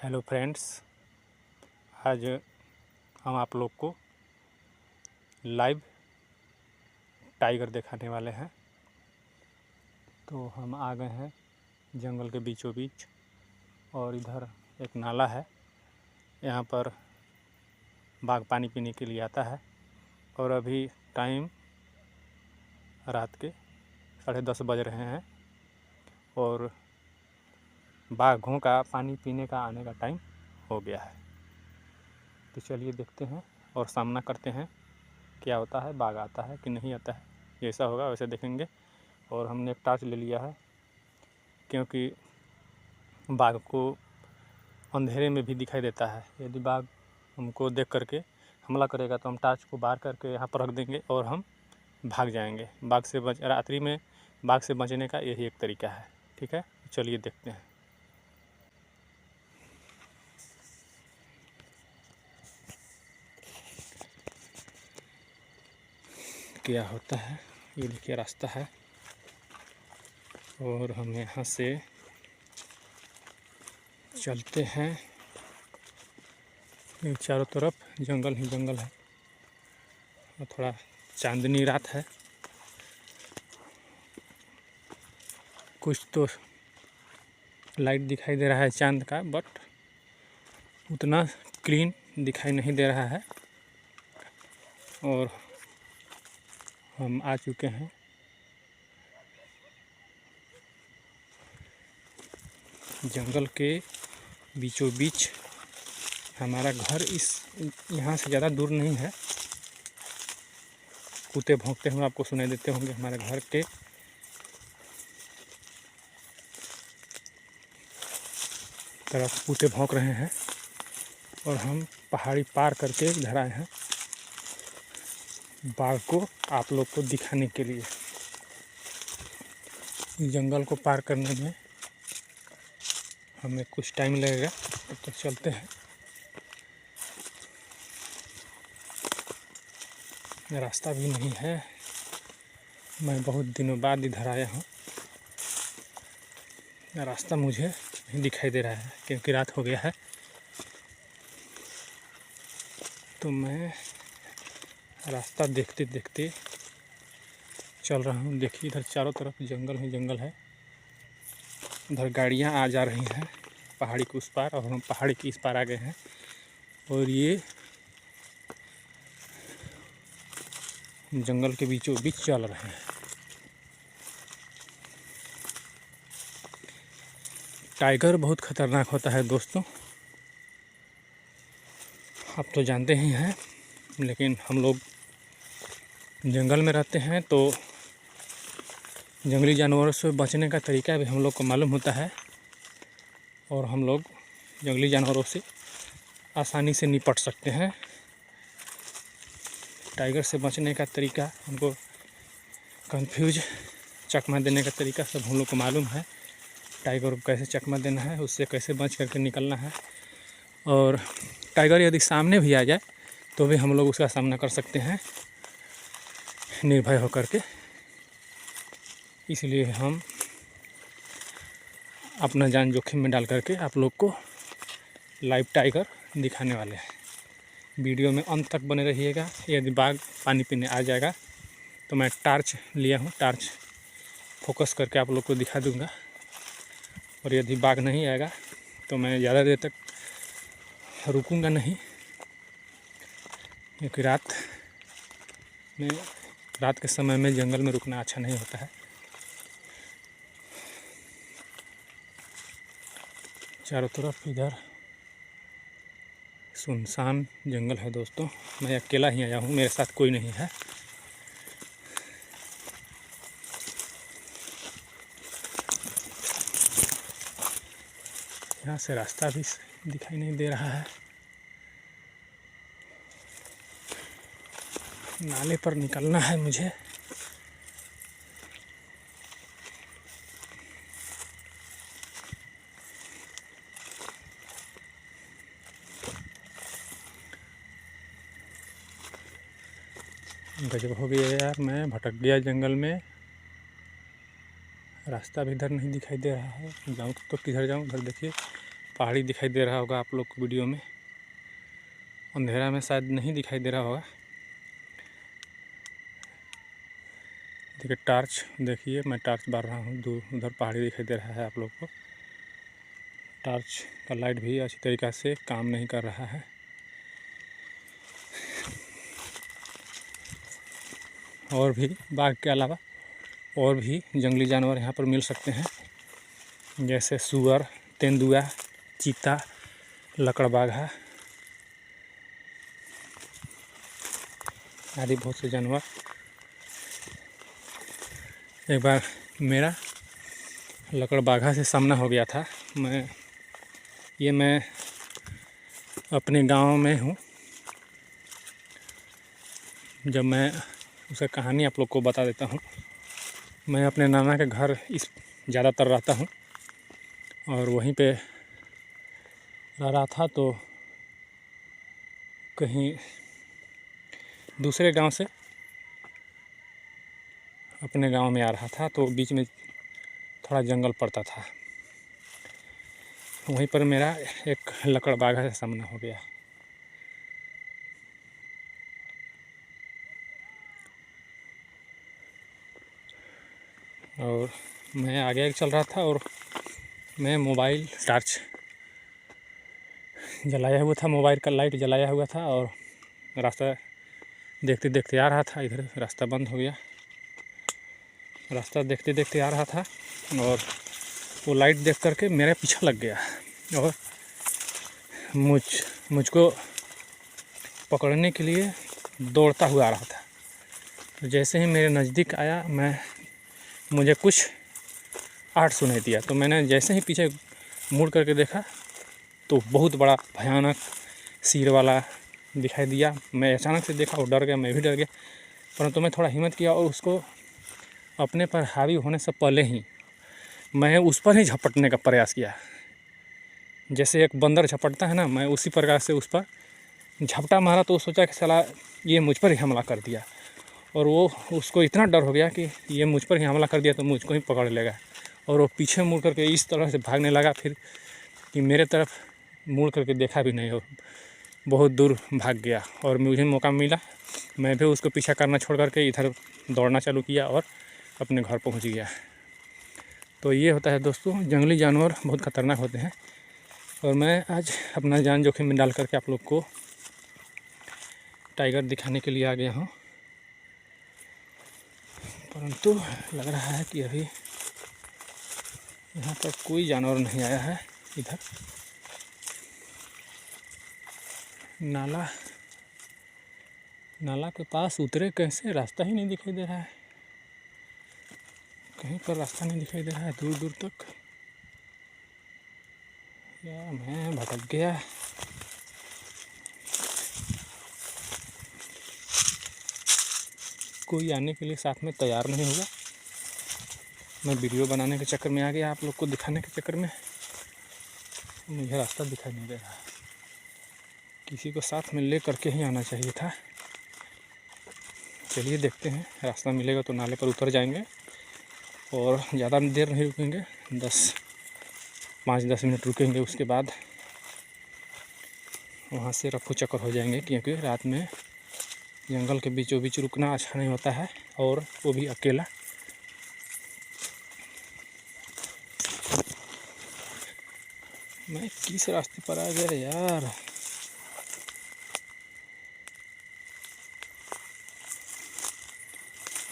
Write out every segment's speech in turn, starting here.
Hello friends, आज हम आप लोग को लाइव टाइगर दिखाने वाले हैं। तो हम आ गए हैं जंगल के बीचों बीच और इधर एक नाला है। यहाँ पर बाघ पानी पीने के लिए आता है और अभी टाइम रात के 10:30 बज रहे हैं और बाघों का पानी पीने का आने का टाइम हो गया है। तो चलिए देखते हैं और सामना करते हैं क्या होता है, बाघ आता है कि नहीं आता है। जैसा होगा वैसे देखेंगे। और हमने एक टॉर्च ले लिया है क्योंकि बाघ को अंधेरे में भी दिखाई देता है। यदि बाघ हमको देख करके हमला करेगा तो हम टॉर्च को बार करके यहाँ पर रख देंगे और हम भाग जाएंगे। रात्रि में बाघ से बचने का यही एक तरीका है। ठीक है, चलिए देखते हैं। क्या होता है, ये देखिए रास्ता है और हम यहाँ से चलते हैं। ये चारों तरफ जंगल ही जंगल है और थोड़ा चांदनी रात है। कुछ तो लाइट दिखाई दे रहा है चांद का, बट उतना क्लीन दिखाई नहीं दे रहा है। और हम आ चुके हैं जंगल के बीचों बीच। हमारा घर यहाँ से ज़्यादा दूर नहीं है। कुत्ते भौंकते हुए आपको सुनाई देते होंगे। हमारे घर के तरफ कुत्ते भौंक रहे हैं और हम पहाड़ी पार करके इधर आए हैं बाघ को आप लोग को दिखाने के लिए। जंगल को पार करने में हमें कुछ टाइम लगेगा, तब तक चलते हैं। रास्ता भी नहीं है। मैं बहुत दिनों बाद इधर आया हूँ। रास्ता मुझे नहीं दिखाई दे रहा है क्योंकि रात हो गया है। तो मैं रास्ता देखते देखते चल रहा हूँ। देखिए इधर चारों तरफ जंगल ही जंगल है। उधर गाड़ियाँ आ जा रही हैं पहाड़ी के उस पार और हम पहाड़ी के इस पार आ गए हैं। और ये जंगल के बीचों बीच चल रहे हैं। टाइगर बहुत खतरनाक होता है दोस्तों, आप तो जानते ही हैं। लेकिन हम लोग जंगल में रहते हैं तो जंगली जानवरों से बचने का तरीका भी हम लोग को मालूम होता है और हम लोग जंगली जानवरों से आसानी से निपट सकते हैं। टाइगर से बचने का तरीका हमको कंफ्यूज चकमा देने का तरीका सब हम लोग को मालूम है। टाइगर को कैसे चकमा देना है, उससे कैसे बच करके निकलना है। और टाइगर यदि सामने भी आ जाए तो भी हम लोग उसका सामना कर सकते हैं निर्भय होकर के। इसलिए हम अपना जान जोखिम में डाल करके आप लोग को लाइव टाइगर दिखाने वाले हैं। वीडियो में अंत तक बने रहिएगा। यदि बाघ पानी पीने आ जाएगा तो मैं टार्च लिया हूँ, टार्च फोकस करके आप लोग को दिखा दूँगा। और यदि बाघ नहीं आएगा तो मैं ज़्यादा देर तक रुकूँगा नहीं, क्योंकि रात के समय में जंगल में रुकना अच्छा नहीं होता है। चारों तरफ इधर सुनसान जंगल है दोस्तों। मैं अकेला ही आया हूँ, मेरे साथ कोई नहीं है। यहाँ से रास्ता भी दिखाई नहीं दे रहा है। नाले पर निकलना है मुझे। गजब हो गया यार, मैं भटक गया जंगल में। रास्ता भी इधर नहीं दिखाई दे रहा है। जाऊँ तो किधर जाऊँ? उधर देखिए पहाड़ी दिखाई दे रहा होगा आप लोग को वीडियो में, अंधेरा में शायद नहीं दिखाई दे रहा होगा। देखिए टार्च, देखिए मैं टार्च बार रहा हूँ, दूर उधर पहाड़ी दिखाई दे रहा है आप लोग को। टार्च का लाइट भी अच्छी तरीक़ा से काम नहीं कर रहा है। और भी बाघ के अलावा और भी जंगली जानवर यहाँ पर मिल सकते हैं, जैसे सुअर, तेंदुआ, चीता, लकड़बाघा आदि बहुत से जानवर। एक बार मेरा लकड़बाघा से सामना हो गया था। मैं अपने गांव में हूँ। जब मैं उसे कहानी आप लोग को बता देता हूँ। मैं अपने नाना के घर ज़्यादातर रहता हूँ और वहीं पे रह रहा था, तो कहीं दूसरे गांव से अपने गांव में आ रहा था, तो बीच में थोड़ा जंगल पड़ता था। वहीं पर मेरा एक लकड़बाघा से सामना हो गया। और मैं आगे चल रहा था और मैं मोबाइल टॉर्च जलाया हुआ था, मोबाइल का लाइट जलाया हुआ था और रास्ता देखते देखते आ रहा था। इधर रास्ता बंद हो गया। रास्ता देखते देखते आ रहा था और वो लाइट देख करके मेरे पीछा लग गया और मुझको पकड़ने के लिए दौड़ता हुआ आ रहा था। तो जैसे ही मेरे नज़दीक आया, मुझे कुछ आवाज़ सुनाई दिया। तो मैंने जैसे ही पीछे मुड़ करके देखा तो बहुत बड़ा भयानक सिर वाला दिखाई दिया। मैं अचानक से देखा और डर गया, मैं भी डर गया। परंतु मैं थोड़ा हिम्मत किया और उसको अपने पर हावी होने से पहले ही मैं उस पर ही झपटने का प्रयास किया। जैसे एक बंदर झपटता है ना, मैं उसी प्रकार से उस पर झपटा मारा। तो सोचा कि साला ये मुझ पर ही हमला कर दिया, और उसको इतना डर हो गया कि ये मुझ पर ही हमला कर दिया तो मुझको ही पकड़ लेगा। और वो पीछे मुड़ करके इस तरह से भागने लगा फिर कि मेरे तरफ मुड़ करके देखा भी नहीं और बहुत दूर भाग गया। और मुझे मौका मिला, मैं भी उसको पीछा करना छोड़ करके इधर दौड़ना चालू किया और अपने घर पहुंच गया। तो ये होता है दोस्तों, जंगली जानवर बहुत ख़तरनाक होते हैं। और मैं आज अपना जान जोखिम में डाल करके आप लोग को टाइगर दिखाने के लिए आ गया हूँ। परंतु लग रहा है कि अभी यहाँ पर कोई जानवर नहीं आया है। इधर नाला के पास उतरे कैसे, रास्ता ही नहीं दिखाई दे रहा है। कहीं पर रास्ता नहीं दिखाई दे रहा है दूर दूर तक। या मैं भटक गया। कोई आने के लिए साथ में तैयार नहीं होगा। मैं वीडियो बनाने के चक्कर में आ गया, आप लोग को दिखाने के चक्कर में। मुझे रास्ता दिखाई नहीं दे रहा। किसी को साथ में ले करके ही आना चाहिए था। चलिए देखते हैं, रास्ता मिलेगा तो नाले पर उतर जाएंगे और ज़्यादा देर नहीं रुकेंगे। 5-10 मिनट रुकेंगे, उसके बाद वहाँ से रफू चक्कर हो जाएंगे। क्योंकि रात में जंगल के बीचों बीच रुकना अच्छा नहीं होता है, और वो भी अकेला। मैं किस रास्ते पर आ गया यार।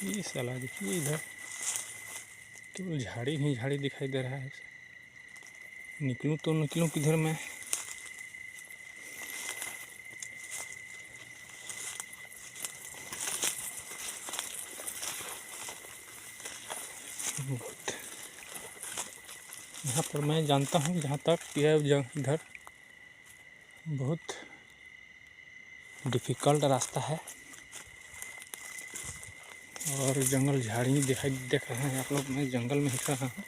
ये साला देखिए, इधर केवल झाड़ी ही झाड़ी दिखाई दे रहा है। निकलूं तो निकलूं किधर मैं। यहाँ पर मैं जानता हूँ, जहाँ तक यह इधर बहुत डिफ़िकल्ट रास्ता है और जंगल झाड़ी देख रहे हैं आप लोग। मैं जंगल में दिख रहा हूँ,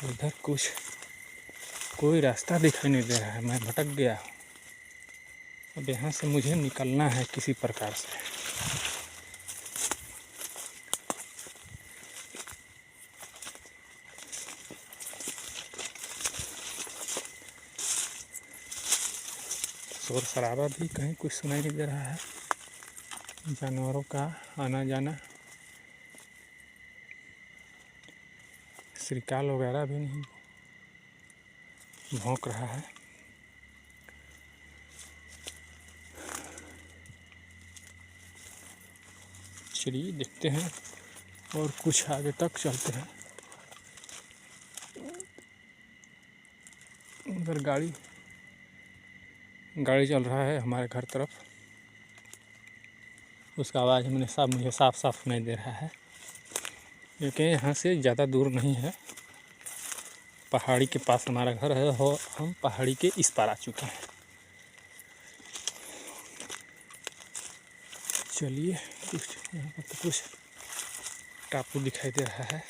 इधर कोई रास्ता दिखाई नहीं दे रहा है। मैं भटक गया। अब यहाँ से मुझे निकलना है किसी प्रकार से। शोर शराबा भी कहीं कुछ सुनाई नहीं दे रहा है, जानवरों का आना जाना। श्रीकाल वगैरह भी नहीं भौंक रहा है। चलिए देखते हैं और कुछ आगे तक चलते हैं। उधर गाड़ी चल रहा है हमारे घर तरफ, उसका आवाज़ मुझे साफ साफ सुनाई दे रहा है, क्योंकि यहाँ से ज़्यादा दूर नहीं है। पहाड़ी के पास हमारा घर है और हम पहाड़ी के इस पार आ चुके हैं। चलिए कुछ यहाँ पर तो कुछ टापू दिखाई दे रहा है।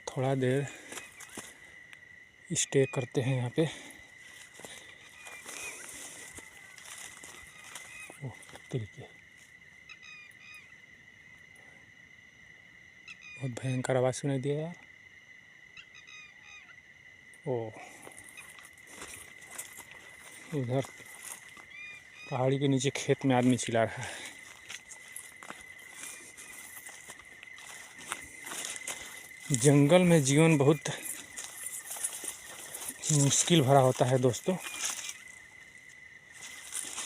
थोड़ा देर स्टे करते हैं यहाँ पे। ओह तरीके बहुत भयंकर आवाज़ सुनाई दिया यार। ओह उधर पहाड़ी के नीचे खेत में आदमी चिल्ला रहा है। जंगल में जीवन बहुत मुश्किल भरा होता है दोस्तों।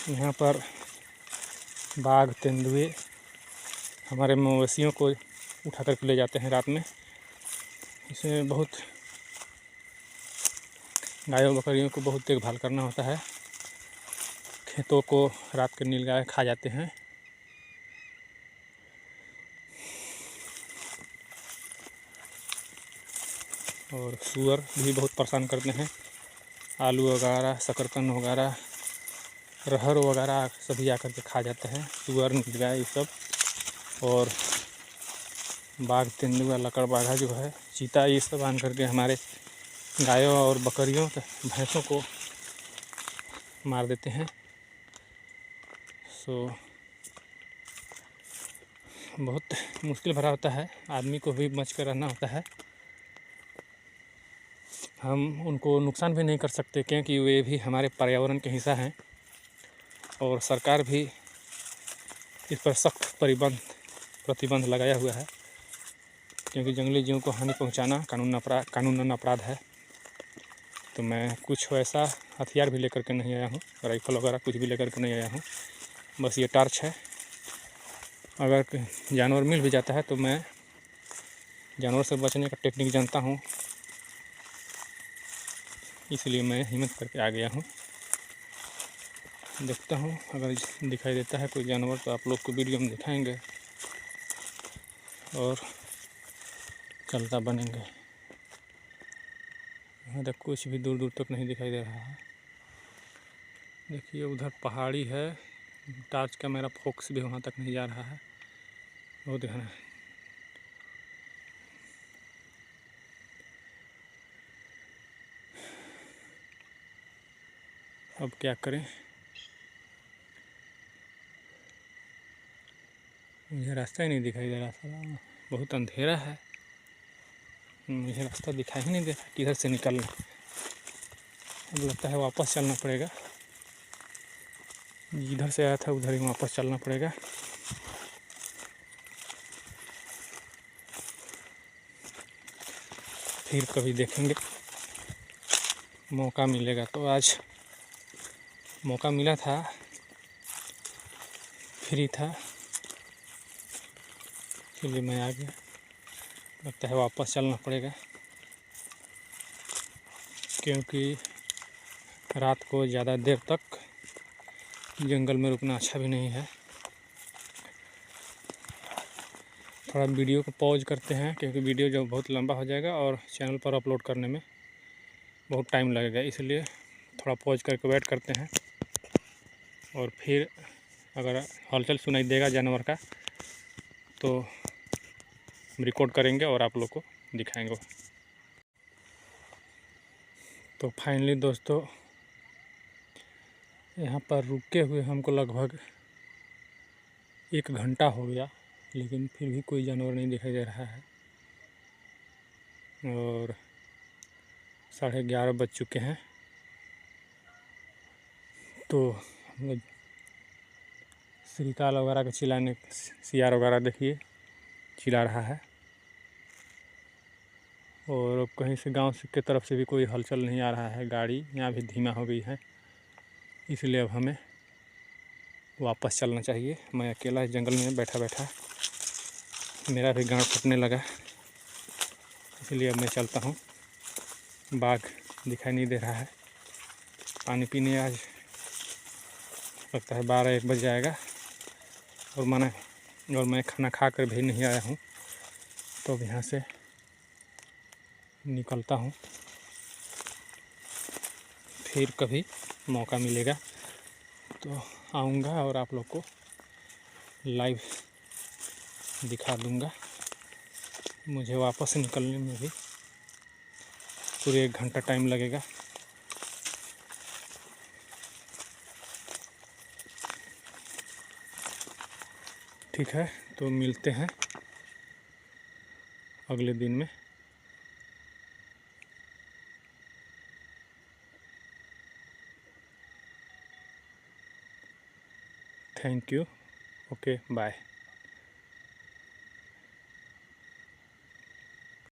यहाँ पर बाघ तेंदुए हमारे मवेशियों को उठा कर ले जाते हैं रात में। इसमें बहुत गायों बकरियों को बहुत देखभाल करना होता है। खेतों को रात के नीलगाय खा जाते हैं। और सूअर भी बहुत परेशान करते हैं। आलू वगैरह, शकरकंद वगैरह, रहर वगैरह सभी आकर के खा जाते हैं, सूअर नीलगाय ये सब। और बाघ तेंदुआ लकड़बाघा जो है, चीता, ये सब आन करके हमारे गायों और बकरियों भैंसों को मार देते हैं। सो बहुत मुश्किल भरा होता है, आदमी को भी बच कर रहना होता है। हम उनको नुकसान भी नहीं कर सकते क्योंकि वे भी हमारे पर्यावरण के हिस्सा हैं। और सरकार भी इस पर सख्त प्रतिबंध लगाया हुआ है, क्योंकि जंगली जीवों को हानि पहुंचाना कानूनन अपराध है। तो मैं कुछ वैसा हथियार भी लेकर के नहीं आया हूँ, राइफल वगैरह कुछ भी लेकर के नहीं आया हूँ। बस ये टॉर्च है। अगर जानवर मिल भी जाता है तो मैं जानवर से बचने का टेक्निक जानता हूँ, इसलिए मैं हिम्मत करके आ गया हूँ। देखता हूँ अगर दिखाई देता है कोई जानवर तो आप लोग को वीडियो में दिखाएंगे और चलता बनेंगे। यहाँ तक कुछ भी दूर दूर तक नहीं दिखाई दे रहा है। देखिए उधर पहाड़ी है, टॉर्च का मेरा फोकस भी वहाँ तक नहीं जा रहा है, बहुत घना है। अब क्या करें, मुझे रास्ता ही नहीं दिखाई दे रहा था, बहुत अंधेरा है, मुझे रास्ता दिखाई ही नहीं दे रहा किधर से निकलना। अब लगता है वापस चलना पड़ेगा, जिधर से आया था उधर ही वापस चलना पड़ेगा। फिर कभी देखेंगे, मौका मिलेगा तो। आज मौका मिला था, फ्री था, इसलिए मैं आ गया। लगता है वापस चलना पड़ेगा, क्योंकि रात को ज़्यादा देर तक जंगल में रुकना अच्छा भी नहीं है। थोड़ा वीडियो को पॉज करते हैं, क्योंकि वीडियो जो बहुत लंबा हो जाएगा और चैनल पर अपलोड करने में बहुत टाइम लगेगा, इसलिए थोड़ा पॉज करके वेट करते हैं। और फिर अगर हलचल सुनाई देगा जानवर का तो रिकॉर्ड करेंगे और आप लोग को दिखाएंगे। तो फाइनली दोस्तों यहाँ पर रुके हुए हमको लगभग 1 घंटा हो गया, लेकिन फिर भी कोई जानवर नहीं दिखाई दे रहा है। और 11:30 बज चुके हैं। तो हम लोग श्रीकाल वगैरह के चिल्लाने, सियार वगैरह देखिए चिल्ला रहा है। और कहीं से गांव की तरफ से भी कोई हलचल नहीं आ रहा है। गाड़ी यहाँ भी धीमा हो गई है, इसलिए अब हमें वापस चलना चाहिए। मैं अकेला जंगल में बैठा बैठा मेरा भी गाँड फटने लगा, इसलिए अब मैं चलता हूँ। बाघ दिखाई नहीं दे रहा है। पानी पीने आज लगता है 12-1 बज जाएगा। और मैं खाना खा कर भी नहीं आया हूँ, तो अब यहाँ से निकलता हूँ। फिर कभी मौका मिलेगा तो आऊँगा और आप लोग को लाइव दिखा दूँगा। मुझे वापस निकलने में भी पूरे 1 घंटा टाइम लगेगा। ठीक है, तो मिलते हैं अगले दिन में। Thank you. Okay, bye.